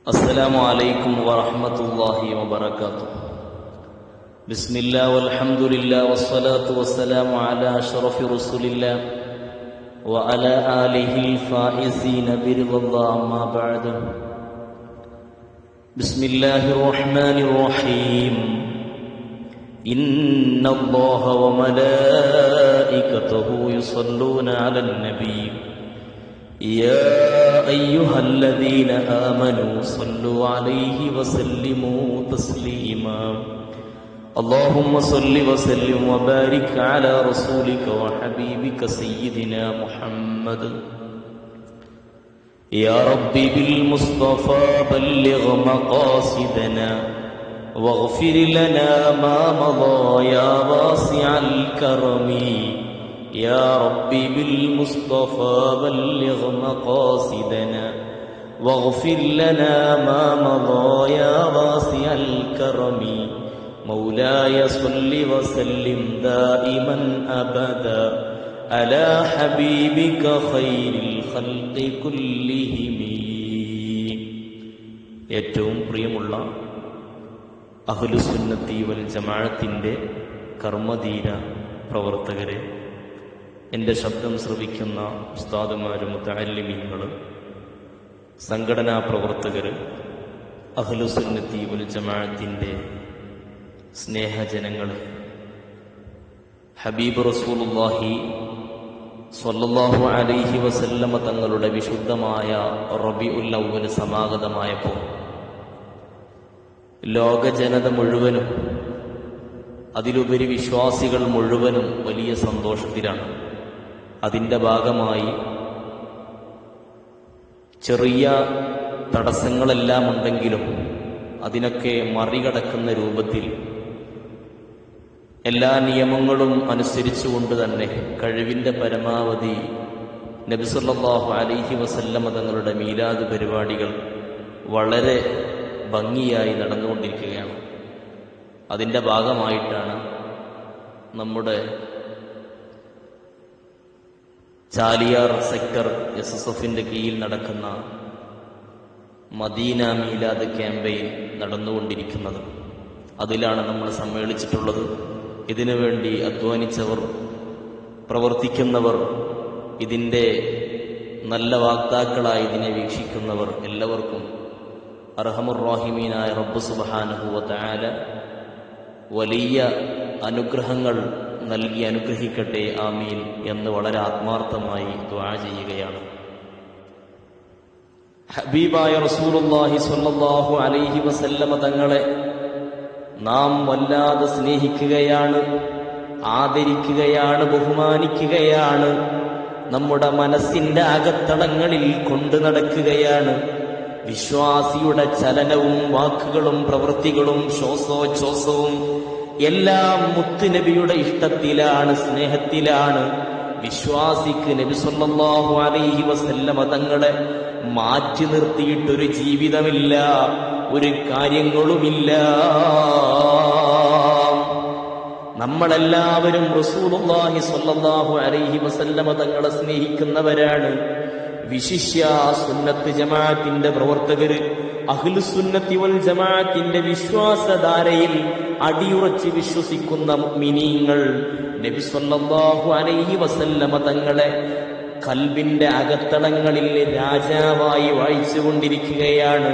السلام عليكم ورحمة الله وبركاته. بسم الله والحمد لله والصلاة والسلام على أشرف رسول الله وعلى آله الفائزين برضا الله. أما بعد، بسم الله الرحمن الرحيم. إن الله وملائكته يصلون على النبي يا أيها الذين آمنوا صلوا عليه وسلموا تسليما. اللهم صل وسلم وبارك على رسولك وحبيبك سيدنا محمد. يا ربي بالمصطفى بلغ مقاصدنا واغفر لنا ما مضى يا واسع الكرم. يا ربي بالمصطفى بلغ مقاصدنا واغفر لنا ما مضى يا واسع الكرم. مولاي صل وسلم دائما أبدا على حبيبك خير الخلق كلهم. ഏറ്റവും പ്രിയമുള്ള അഹ്ലുസുന്നത്തി വൽ ജമാഅത്തിന്റെ കർമ്മധീര പ്രവർത്തകരെ, എൻ്റെ ശബ്ദം ശ്രവിക്കുന്ന ഉസ്താദുമാരും മുതഅല്ലിമീങ്ങളും സംഘടനാ പ്രവർത്തകർ, അഹ്ലുസുന്നത്തി വൽ ജമാഅത്തിന്റെ സ്നേഹജനങ്ങൾ, ഹബീബ് റസൂലുള്ളാഹി സ്വല്ലല്ലാഹു അലൈഹി വസല്ലമ തങ്ങളുടെ വിശുദ്ധമായ റബീഉൽ അവ്വൽ സമാഗതമായപ്പോൾ ലോക ജനത മുഴുവനും, അതിലുപരി വിശ്വാസികൾ മുഴുവനും വലിയ സന്തോഷത്തിലാണ്. അതിൻ്റെ ഭാഗമായി ചെറിയ തടസ്സങ്ങളെല്ലാം ഉണ്ടെങ്കിലും അതിനൊക്കെ മറികടക്കുന്ന രൂപത്തിൽ എല്ലാ നിയമങ്ങളും അനുസരിച്ചുകൊണ്ട് തന്നെ കഴിവിൻ്റെ പരമാവധി നബി സല്ലല്ലാഹു അലൈഹി വസല്ലമ തങ്ങളുടെ മീലാദ് പരിപാടികൾ വളരെ ഭംഗിയായി നടന്നുകൊണ്ടിരിക്കുകയാണ്. അതിൻ്റെ ഭാഗമായിട്ടാണ് നമ്മുടെ ചാലിയാർ സെക്ടർ SSFന്റെ കീഴിൽ നടക്കുന്ന മദീന മീലാദ് ക്യാമ്പയിൻ നടന്നുകൊണ്ടിരിക്കുന്നത്. അതിലാണ് നമ്മൾ സമ്മേളിച്ചിട്ടുള്ളത്. ഇതിനുവേണ്ടി അധ്വാനിച്ചവർ, പ്രവർത്തിക്കുന്നവർ, ഇതിൻ്റെ നല്ല വാഗ്ദാക്കളായി ഇതിനെ വീക്ഷിക്കുന്നവർ എല്ലാവർക്കും അർഹമുർ റഹീമീനായ റബ്ബ് സുബ്ഹാനഹു വ തആല വലിയ അനുഗ്രഹങ്ങൾ നൽകി അനുഗ്രഹിക്കട്ടെ, ആമീൻ എന്ന് വളരെ ആത്മാർത്ഥമായി ദുആ ചെയ്യുകയാണ്. ഹബീബായ റസൂലുള്ളാഹി സ്വല്ലല്ലാഹു അലൈഹി വസല്ലമ തങ്ങളെ നാം വല്ലാതെ സ്നേഹിക്കുകയാണ്, ആദരിക്കുകയാണ്, ബഹുമാനിക്കുകയാണ്, നമ്മുടെ മനസ്സിന്റെ അകത്തളങ്ങളിൽ കൊണ്ടു നടക്കുകയാണ്. വിശ്വാസിയുടെ ചലനവും വാക്കുകളും പ്രവൃത്തികളും ശ്വാസോച്ഛ്വാസവും എല്ലാം മുത്തുനബിയുടെ ഇഷ്ടത്തിലാണ്, സ്നേഹത്തിലാണ്. വിശ്വാസിക്ക് നബി സല്ലല്ലാഹു അലൈഹി വസല്ലമ തങ്ങളെ മാറ്റി നിർത്തിയിട്ടൊരു ജീവിതമില്ല, ഒരു കാര്യങ്ങളുമില്ല. നമ്മളെല്ലാവരും റസൂലുള്ളാഹി സ്വല്ലല്ലാഹു അലൈഹി വസല്ലമ തങ്ങളെ സ്നേഹിക്കുന്നവരാണ്. വിശിഷ്യ സുന്നത്ത് ജമാഅത്തിന്റെ പ്രവർത്തകര്, അഹ്ലുസുന്നത്തി വൽ ജമാഅത്തിന്റെ വിശ്വാസധാരയിൽ അടിയുറച്ച് വിശ്വസിക്കുന്ന മുഅ്മിനീങ്ങൾ നബി സല്ലല്ലാഹു അലൈഹി വസല്ലമ തങ്ങളെ ഖൽബിന്റെ അകത്തളങ്ങളിൽ രാജാവായി വാഴിച്ചുകൊണ്ടിരിക്കുകയാണ്.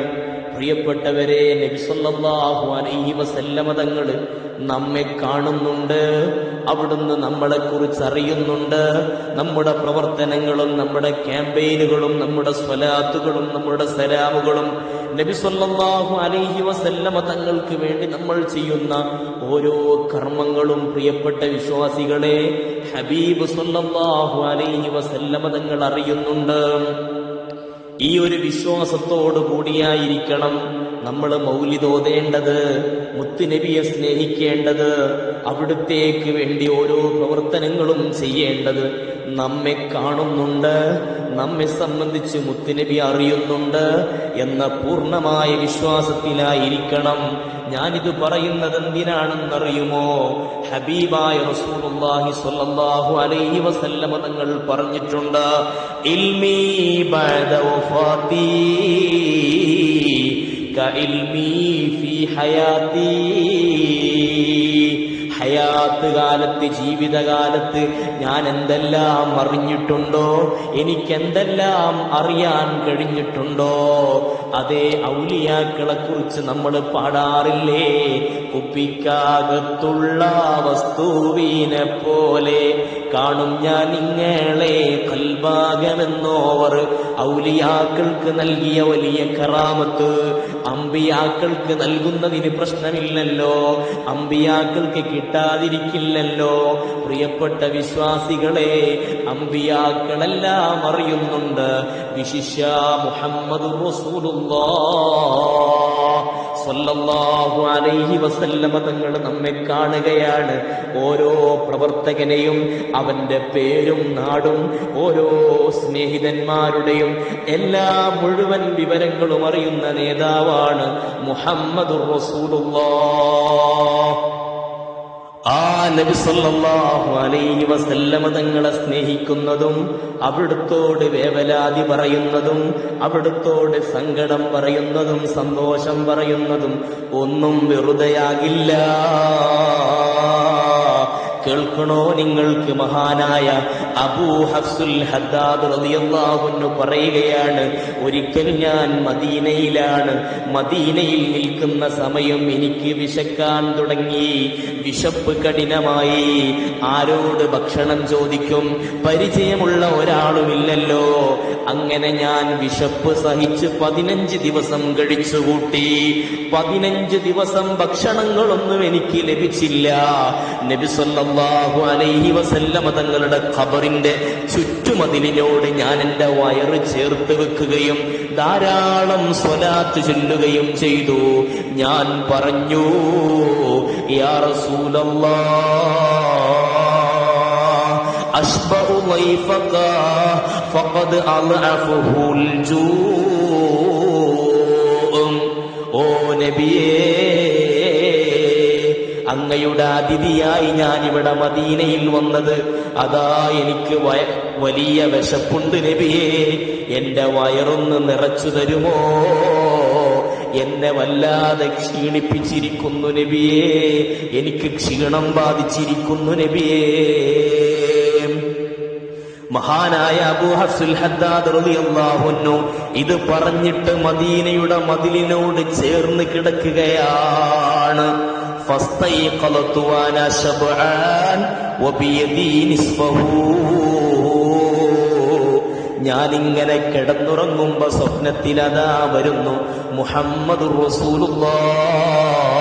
പ്രിയപ്പെട്ടവരെ, നബി സല്ലല്ലാഹു അലൈഹി വസല്ലമ തങ്ങൾ നമ്മെ കാണുന്നുണ്ട്, അവിടുന്ന് നമ്മളെക്കുറിച്ച് അറിയുന്നുണ്ട്. നമ്മുടെ പ്രവർത്തനങ്ങളും നമ്മുടെ ക്യാമ്പയിനുകളും നമ്മുടെ സ്വലാത്തുകളും നമ്മുടെ സലാമുകളും നബി സല്ലല്ലാഹു അലൈഹി വസല്ലമ തങ്ങൾക്ക് വേണ്ടി നമ്മൾ ചെയ്യുന്ന ഓരോ കർമ്മങ്ങളും പ്രിയപ്പെട്ട വിശ്വാസികളെ ഹബീബ് സല്ലല്ലാഹു അലൈഹി വസല്ലമ തങ്ങൾ അറിയുന്നുണ്ട്. ഈ ഒരു വിശ്വാസത്തോടു കൂടിയായിരിക്കണം നമ്മൾ മൗലിദ് ഓതേണ്ടത്, മുത്തുനബിയെ സ്നേഹിക്കേണ്ടത്, അവിടുത്തേക്ക് വേണ്ടി ഓരോ പ്രവർത്തനങ്ങളും ചെയ്യേണ്ടത്. നമ്മെ കാണുന്നുണ്ട്, നമ്മെ സംബന്ധിച്ച് മുത്തുനബി അറിയുന്നുണ്ട് എന്ന പൂർണ്ണമായ വിശ്വാസത്തിലായിരിക്കണം. ഞാനിത് പറയുന്നത് എന്തിനാണെന്നറിയുമോ? ഹബീബായ റസൂലുള്ളാഹി സ്വല്ലല്ലാഹു അലൈഹി വസല്ലമ തങ്ങൾ പറഞ്ഞിട്ടുണ്ട്, ഇൽമി ബഅദ വഫാത്തി കഇൽമി ഫീ ഹയാതി. ഹയാത്ത് കാലത്ത്, ജീവിതകാലത്ത് ഞാൻ എന്തെല്ലാം അറിഞ്ഞിട്ടുണ്ടോ, എനിക്കെന്തെല്ലാം അറിയാൻ കഴിഞ്ഞിട്ടുണ്ടോ, അതേ ഔലിയാക്കളെ കുറിച്ച് നമ്മൾ പാടാറില്ലേ? കുപ്പിക്കകത്തുള്ള വസ്തുവിനെ പോലെ കാണും ഞാൻ നിങ്ങളെ കൽബാകമെന്നോവർ. ഔലിയാക്കൾക്ക് നൽകിയ വലിയ കറാമത്ത് അമ്പിയാക്കൾക്ക് നൽകുന്നതിന് പ്രശ്നമില്ലല്ലോ, അമ്പിയാക്കൾക്ക് കിട്ടാതിരിക്കില്ലല്ലോ. പ്രിയപ്പെട്ട വിശ്വാസികളെ, അമ്പിയാക്കളെല്ലാം അറിയുന്നുണ്ട്. വിശിഷ്യ മുഹമ്മദുർ റസൂലുള്ളാഹ് സ്വല്ലല്ലാഹു അലൈഹി വസല്ലമ തങ്ങൾ നമ്മെ കാണുകയാണ്. ഓരോ പ്രവർത്തകനെയും അവന്റെ പേരും നാടും ഓരോ സ്നേഹിതന്മാരുടെയും എല്ലാ മുഴുവൻ വിവരങ്ങളും അറിയുന്ന നേതാവാണ് മുഹമ്മദുർ റസൂലുള്ളാഹ്. ആ നബി സല്ലല്ലാഹു അലൈഹി വസല്ലമ തങ്ങളെ സ്നേഹിക്കുന്നതും അവിടുത്തോട് വേവലാതി പറയുന്നതും അവിടുത്തോട് സങ്കടം പറയുന്നതും സന്തോഷം പറയുന്നതും ഒന്നും വെറുതെയാകില്ല. കേൾക്കണോ നിങ്ങൾക്ക്? മഹാനായ അബൂ ഹഫ്സുൽ ഹദ്ദാദ് റളിയല്ലാഹു അൻഹു പറയുകയാണ്, ഒരിക്കൽ ഞാൻ മദീനയിലാണ്. മദീനയിൽ നിൽക്കുന്ന സമയം എനിക്ക് വിശക്കാൻ തുടങ്ങി. വിശപ്പ് കഠിനമായി. ആരോട് ഭക്ഷണം ചോദിക്കും? പരിചയമുള്ള ഒരാളുമില്ലല്ലോ. അങ്ങനെ ഞാൻ വിശപ്പ് സഹിച്ച് 15 ദിവസം കഴിച്ചുകൂട്ടി. 15 ദിവസം ഭക്ഷണങ്ങളൊന്നും എനിക്ക് ലഭിച്ചില്ല. നബി സല്ലല്ലാഹു അലൈഹി വസല്ലമ തങ്ങളുടെ ഖബറിന്റെ ചുറ്റുമതിലിനോട് ഞാൻ എന്റെ വയറ് ചേർത്ത് വെക്കുകയും ധാരാളം സ്വലാത്ത് ചൊല്ലുകയും ചെയ്തു. ഞാൻ പറഞ്ഞു, യാ റസൂലല്ലാഹ്, അശ്ബഉ ളൈഫക ഫഖദ് അളഅഫുൽ ജൂ. ഓ നബിയേ, അങ്ങയുടെ അതിഥിയായി ഞാൻ ഇവിടെ മദീനയിൽ വന്നത്, അതാ എനിക്ക് വലിയ വിശപ്പുണ്ട് നബിയേ, എന്റെ വയറൊന്ന് നിറച്ചു തരുമോ? എന്നെ വല്ലാതെ ക്ഷീണിപ്പിച്ചിരിക്കുന്നു നബിയേ, എനിക്ക് ക്ഷീണം ബാധിച്ചിരിക്കുന്നു നബിയേ. മഹാനായ അബൂ ഹഫ്സുൽ ഹദ്ദാദ് റളിയല്ലാഹു അൻഹു ഇത് പറഞ്ഞിട്ട് മദീനയുടെ മതിലിനോട് ചേർന്ന് കിടക്കുകയാണ്. فاستيقظت وانا شبعان وبيدي نصفه. ഞാനിങ്ങനെ കിടന്നുറങ്ങുമ്പോ സ്വപ്നത്തിൽ അതാ വരുന്നു മുഹമ്മദുർ റസൂലുള്ളാഹ്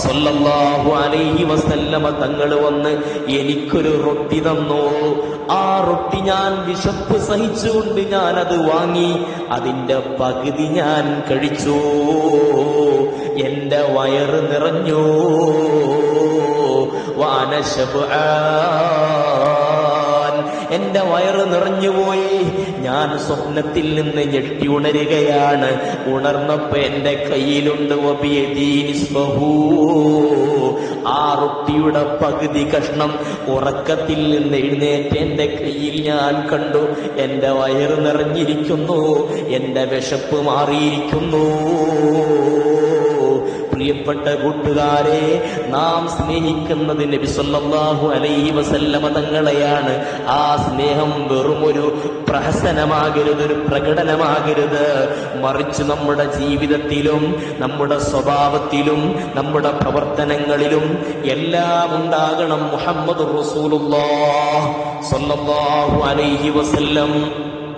സ്വല്ലല്ലാഹു അലൈഹി വസല്ലമ തങ്ങൾ വന്ന് എനിക്കൊരു റൊട്ടി തന്നു. ആ റൊട്ടി ഞാൻ വിശപ്പ് സഹിച്ചുകൊണ്ട് ഞാനത് വാങ്ങി. അതിന്റെ പകുതി ഞാൻ കഴിച്ചു. എന്റെ വയറ് നിറഞ്ഞു. വാന ശബ്ആൻ, എന്റെ വയറ് നിറഞ്ഞുപോയി. ഞാൻ സ്വപ്നത്തിൽ നിന്ന് ഞെട്ടി ഉണരുകയാണ്. ഉണർന്നപ്പോ എന്റെ കയ്യിലുണ്ട് ആ റൊട്ടിയുടെ പകുതി കഷ്ണം. ഉറക്കത്തിൽ നിന്ന് എഴുന്നേറ്റ് എന്റെ കയ്യിൽ ഞാൻ കണ്ടു. എന്റെ വയറ് നിറഞ്ഞിരിക്കുന്നു. എന്റെ വിശപ്പ് മാറിയിരിക്കുന്നു. പ്രിയപ്പെട്ട കൂട്ടുകാരെ, നാം സ്നേഹിക്കുന്നത് നബി സല്ലല്ലാഹു അലൈഹി വസല്ലമ തങ്ങളെയാണ്. ആ സ്നേഹം വെറുമൊരു പ്രഹസനമാകരുത്, ഒരു പ്രകടനമാകരുത്. മറിച്ച് നമ്മുടെ ജീവിതത്തിലും നമ്മുടെ സ്വഭാവത്തിലും നമ്മുടെ പ്രവർത്തനങ്ങളിലും എല്ലാം ഉണ്ടാകണം മുഹമ്മദുർ റസൂലുള്ളാഹ് സ്വല്ലല്ലാഹു അലൈഹി വസല്ലം.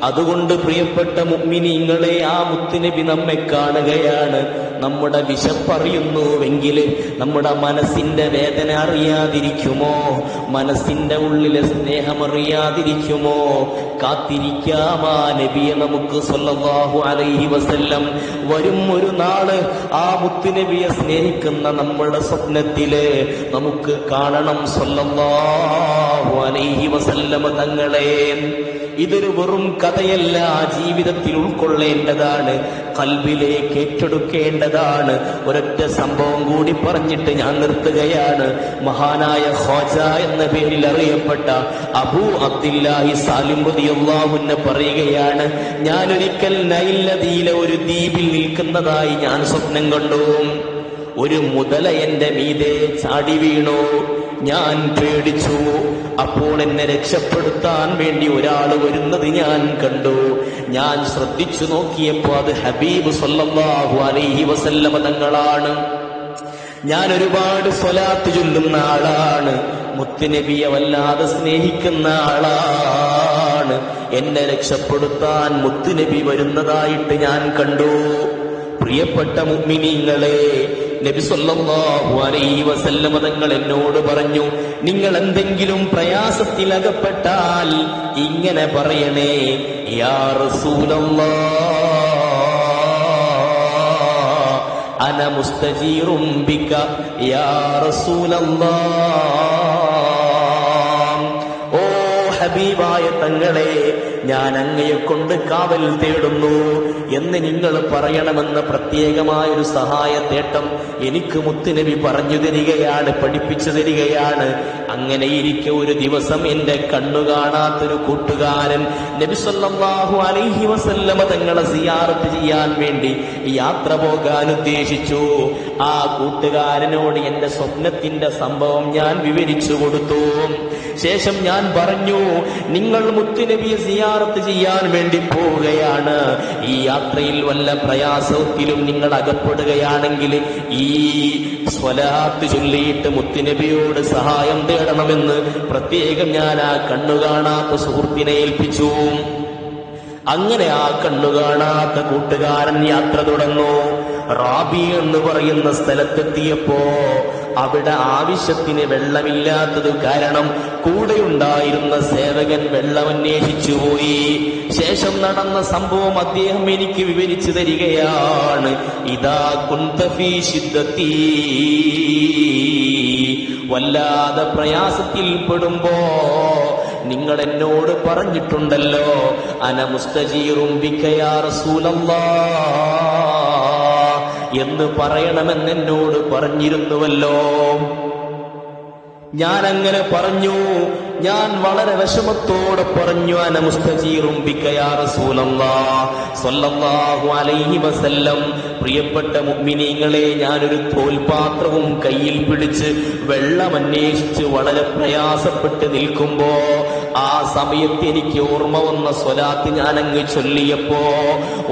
അതുകൊണ്ട് പ്രിയപ്പെട്ട മുഅ്മിനീങ്ങളെ, ആ മുത്തുനബി നമ്മെ കാണുകയാണ്. നമ്മുടെ വിശപ്പറിയുന്നുവെങ്കിൽ നമ്മുടെ മനസ്സിന്റെ വേദന അറിയാതിരിക്കുമോ? മനസ്സിന്റെ ഉള്ളിലെ സ്നേഹമറിയാതിരിക്കുമോ? കാത്തിരിക്കാമാ നബിയെ നമുക്ക് സ്വല്ലല്ലാഹു അലൈഹി വസല്ലം. വരും ഒരു നാള് ആ മുത്തുനബിയെ സ്നേഹിക്കുന്ന നമ്മുടെ സ്വപ്നത്തില് നമുക്ക് കാണണം സ്വല്ലല്ലാഹു അലൈഹി വസല്ലം തങ്ങളെ. ഇതൊരു വെറും കഥയല്ല, ജീവിതത്തിൽ ഉൾക്കൊള്ളേണ്ടതാണ്, ഖൽബിലേക്ക് ഏറ്റെടുക്കേണ്ടതാണ്. ഒരൊറ്റ സംഭവം കൂടി പറഞ്ഞിട്ട് ഞാൻ നിർത്തുകയാണ്. മഹാനായ ഖ്വാജ എന്ന പേരിൽ അറിയപ്പെട്ട അബൂ അബ്ദില്ലാഹി സാലിം റളിയല്ലാഹു അൻഹു പറയുകയാണ്, ഞാനൊരിക്കൽ നൈൽ നദിയിലെ ഒരു ദ്വീപിൽ നിൽക്കുന്നതായി ഞാൻ സ്വപ്നം കണ്ടു. ഒരു മുതല എന്റെ മീതെ ചാടി വീണു. ഞാൻ പേടിച്ചു. അപ്പോൾ എന്നെ രക്ഷപ്പെടുത്താൻ വേണ്ടി ഒരാൾ വരുന്നത് ഞാൻ കണ്ടു. ഞാൻ ശ്രദ്ധിച്ചു നോക്കിയപ്പോ അത് ഹബീബ് സല്ലല്ലാഹു അലൈഹി വസല്ലമ തങ്ങളാണ്. ഞാൻ ഒരുപാട് സ്വലാത്ത് ചൊല്ലുന്ന ആളാണ്, മുത്തുനബിയെ വല്ലാതെ സ്നേഹിക്കുന്ന ആളാണ്. എന്നെ രക്ഷപ്പെടുത്താൻ മുത്തുനബി വരുന്നതായിട്ട് ഞാൻ കണ്ടു. പ്രിയപ്പെട്ട മുഅ്മിനീങ്ങളെ, നബി സല്ലല്ലാഹു അലൈഹി വസല്ലമ തങ്ങൾ എന്നോട് പറഞ്ഞു, നിങ്ങൾ എന്തെങ്കിലും പ്രയാസത്തിൽ അകപ്പെട്ടാൽ ഇങ്ങനെ പറയണേ, യാ റസൂലല്ലാഹ് അന മുസ്തജീറും ബിക യാ റസൂലല്ലാഹ്. ഓ ഹബീബായ തങ്ങളെ, ഞാൻ അങ്ങയെ കൊണ്ട് കാവൽ തേടുന്നു എന്ന് നിങ്ങൾ പറയണമെന്ന് പ്രത്യേകമായൊരു സഹായത്തേട്ടം എനിക്ക് മുത്തുനബി പറഞ്ഞു തരികയാണ്, പഠിപ്പിച്ചു തരികയാണ്. അങ്ങനെ ഇരിക്കെ ഒരു ദിവസം എന്റെ കണ്ണു കാണാത്തൊരു കൂട്ടുകാരൻ നബി സല്ലല്ലാഹു അലൈഹി വസല്ലമ തങ്ങളെ സിയാറത്ത് ചെയ്യാൻ വേണ്ടി യാത്ര പോകാൻ ഉദ്ദേശിച്ചു. ആ കൂട്ടുകാരനോട് എന്റെ സ്വപ്നത്തിന്റെ സംഭവം ഞാൻ വിവരിച്ചു കൊടുത്തു. ശേഷം ഞാൻ പറഞ്ഞു, നിങ്ങൾ മുത്തുനബിയെ സിയാറത്ത് ചെയ്യാൻ വേണ്ടി പോവുകയാണ്. ഈ യാത്രയിൽ വല്ല പ്രയാസത്തിലും നിങ്ങൾ അകപ്പെടുകയാണെങ്കിൽ ഈ സ്വലാത്ത് ചൊല്ലിയിട്ട് മുത്തുനബിയോട് സഹായം തേടണമെന്ന് പ്രത്യേകം ഞാൻ ആ കണ്ണുകാണാത്ത സുഹൃത്തിനെ ഏൽപ്പിച്ചു. അങ്ങനെ ആ കണ്ണുകാണാത്ത കൂട്ടുകാരൻ യാത്ര തുടർന്നു. റാബി എന്ന് പറയുന്ന സ്ഥലത്തെത്തിയപ്പോ അവിടെ ആവശ്യത്തിന് വെള്ളമില്ലാത്തത് കാരണം കൂടെയുണ്ടായിരുന്ന സേവകൻ വെള്ളം അന്വേഷിച്ചു പോയി. ശേഷം നടന്ന സംഭവം അദ്ദേഹം എനിക്ക് വിവരിച്ചു തരികയാണ്. ഇദാ കുന്ത ഫീ ശിദ്ദത്തി, വല്ലാതെ പ്രയാസത്തിൽ പെടുമ്പോ നിങ്ങൾ എന്നോട് പറഞ്ഞിട്ടുണ്ടല്ലോ, അന മുസ്തജീറും ബിക യാ റസൂലല്ലാഹ് എന്ന് പറയണമെന്ന് എന്നോട് പറഞ്ഞിരുന്നുവല്ലോ. ഞാൻ അങ്ങനെ പറഞ്ഞു. ഞാൻ വളരെ വിഷമത്തോടെ പറഞ്ഞു, അന മുസ്തജീറും ബിക യാ റസൂലല്ലാഹ് സ്വല്ലല്ലാഹു അലൈഹി വസല്ലം. പ്രിയപ്പെട്ട മുഅ്മിനീങ്ങളെ, ഞാനൊരു തോൽപാത്രവും കയ്യിൽ പിടിച്ച് വെള്ളം അന്വേഷിച്ച് വളരെ പ്രയാസപ്പെട്ട് നിൽക്കുമ്പോ ആ സമയത്ത് എനിക്ക് ഓർമ്മ വന്ന സ്വലാത്ത് ഞാൻ അങ്ങ് ചൊല്ലിയപ്പോ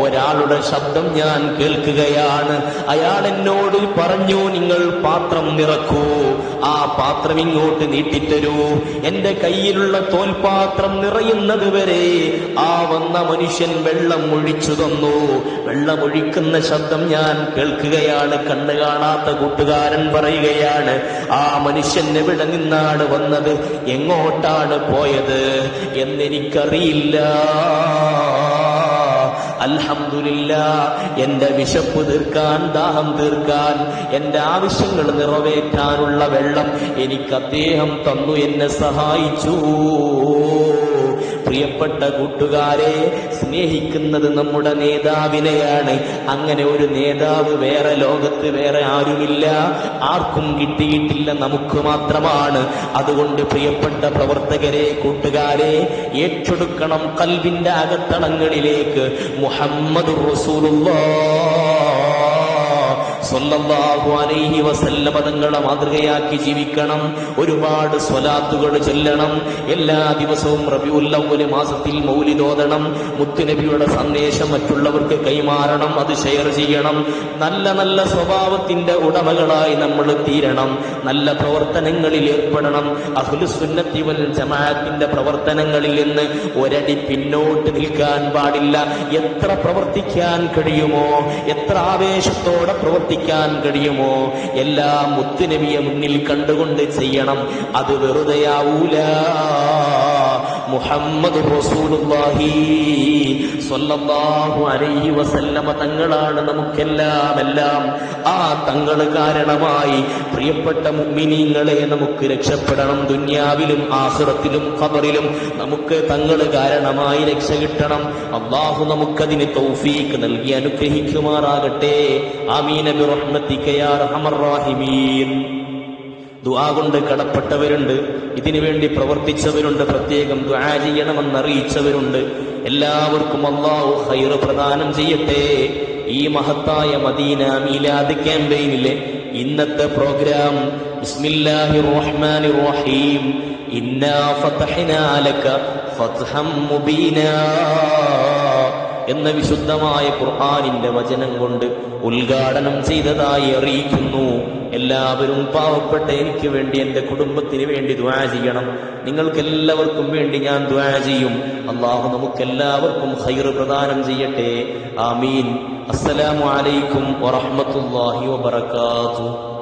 ഒരാളുടെ ശബ്ദം ഞാൻ കേൾക്കുകയാണ്. അയാൾ എന്നോട് പറഞ്ഞു, നിങ്ങൾ പാത്രം നിറക്കൂ, ആ പാത്രം ഇങ്ങോട്ട് നീട്ടിത്തരൂ. എന്റെ കയ്യിലുള്ള തോൽപാത്രം നിറയുന്നത് വരെ ആ വന്ന മനുഷ്യൻ വെള്ളം ഒഴിച്ചു തന്നു. വെള്ളമൊഴിക്കുന്ന ശബ്ദം ഞാൻ കേൾക്കുകയാണ്. കണ്ണു കാണാത്ത കൂട്ടുകാരൻ പറയുകയാണ്, ആ മനുഷ്യൻ എവിടെ നിന്നാണ് വന്നത്, എങ്ങോട്ടാണ് പോയത് എന്നെനിക്കറിയില്ല. അൽഹംദുലില്ലാഹ്, എന്റെ വിശപ്പ് തീർക്കാൻ, ദാഹം തീർക്കാൻ, എന്റെ ആവശ്യങ്ങൾ നിറവേറ്റാനുള്ള വെള്ളം എനിക്ക് അദ്ദേഹം തന്നു, എന്നെ സഹായിച്ചു. പ്രിയപ്പെട്ട കൂട്ടുകാരെ, സ്നേഹിക്കുന്നത് നമ്മുടെ നേതാവിനെയാണ്. അങ്ങനെ ഒരു നേതാവ് വേറെ ലോകത്ത് വേറെ ആരുമില്ല, ആർക്കും കിട്ടിയിട്ടില്ല, നമുക്ക് മാത്രമാണ്. അതുകൊണ്ട് പ്രിയപ്പെട്ട പ്രവർത്തകരെ, കൂട്ടുകാരെ, ഏറ്റെടുക്കണം ഖൽബിന്റെ അകത്തളങ്ങളിലേക്ക് മുഹമ്മദുർ റസൂലുള്ളാഹ് സ്വല്ലല്ലാഹു അലൈഹി വസല്ലമ തങ്ങളെ മാതൃകയാക്കി ജീവിക്കണം. ഒരുപാട് സ്വലാത്തുകൾ ചൊല്ലണം. എല്ലാ ദിവസവും റബീഉൽ അവ്വൽ മാസത്തിൽ മൗലിദ് ഓതണം. മുത്തുനബിയുടെ സന്ദേശം മറ്റുള്ളവർക്ക് കൈമാറണം, അത് ഷെയർ ചെയ്യണം. നല്ല നല്ല സ്വഭാവത്തിന്റെ ഉടമകളായി നമ്മൾ തീരണം. നല്ല പ്രവർത്തനങ്ങളിൽ ഏർപ്പെടണം. അഹ്ലുസുന്നത്തി വൽ ജമാഅത്തിന്റെ പ്രവർത്തനങ്ങളിൽ നിന്ന് ഒരടി പിന്നോട്ട് നിൽക്കാൻ പാടില്ല. എത്ര പ്രവർത്തിക്കാൻ കഴിയുമോ, എത്ര ആവേശത്തോടെ പ്രവർത്തിക്കാൻ കഴിയുമോ, എല്ലാം മുത്തുനബിയെ മുന്നിൽ കണ്ടുകൊണ്ട് ചെയ്യണം. അത് വെറുതെയാവൂല. മുഹമ്മദുർ റസൂലുള്ളാഹി സ്വല്ലല്ലാഹു അലൈഹി വസല്ലമ തങ്ങളാണ് നമുക്കെല്ലാം. ആ തങ്ങൾ കാരണമായി പ്രിയപ്പെട്ട മുഅ്മിനീങ്ങളെ നമുക്ക് രക്ഷപ്പെടണം. ദുനിയാവിലും ആഖിറത്തിലും ഖബറിലും നമുക്ക് തങ്ങൾ കാരണമായി രക്ഷ കിട്ടണം. അല്ലാഹു നമുക്കതിന് തൗഫീഖ് നൽകി അനുഗ്രഹിക്കുമാറാകട്ടെ. ആമീൻ ബിറഹ്മതിക യാ അർഹമർ റഹീമീൻ. ദുആ കൊണ്ട് കടപ്പെട്ടവരുണ്ട്, ഇതിനു വേണ്ടി പ്രവർത്തിച്ചവരുണ്ട്, പ്രത്യേകം ദുആ ചെയ്യണമെന്നറിയിച്ചവരുണ്ട്. എല്ലാവർക്കും അല്ലാഹു ഖൈർ പ്രദാനം ചെയ്യട്ടെ. ഈ മഹത്തായ മദീന മീലാദ് ക്യാമ്പയിനിലെ ഇന്നത്തെ പ്രോഗ്രാം ബിസ്മില്ലാഹിർ റഹ്മാനിർ റഹീം ഇന്നാ ഫതഹ്നാ ലക ഫത്ഹം മുബീനാ എന്ന വിശുദ്ധമായ ഖുർആനിന്റെ വചനം കൊണ്ട് ഉദ്ഘാടനം ചെയ്തതായി അറിയിക്കുന്നു. എല്ലാവരും പാവപ്പെട്ട എനിക്ക് വേണ്ടി, എന്റെ കുടുംബത്തിന് വേണ്ടി ദുആ ചെയ്യണം. നിങ്ങൾക്കെല്ലാവർക്കും വേണ്ടി ഞാൻ ദുആ ചെയ്യും. അല്ലാഹു നമുക്കെല്ലാവർക്കും ഖൈർ പ്രദാനം ചെയ്യട്ടെ. ആമീൻ. അസ്സലാമു അലൈക്കും വറഹ്മത്തുള്ളാഹി വബറകാതുഹു.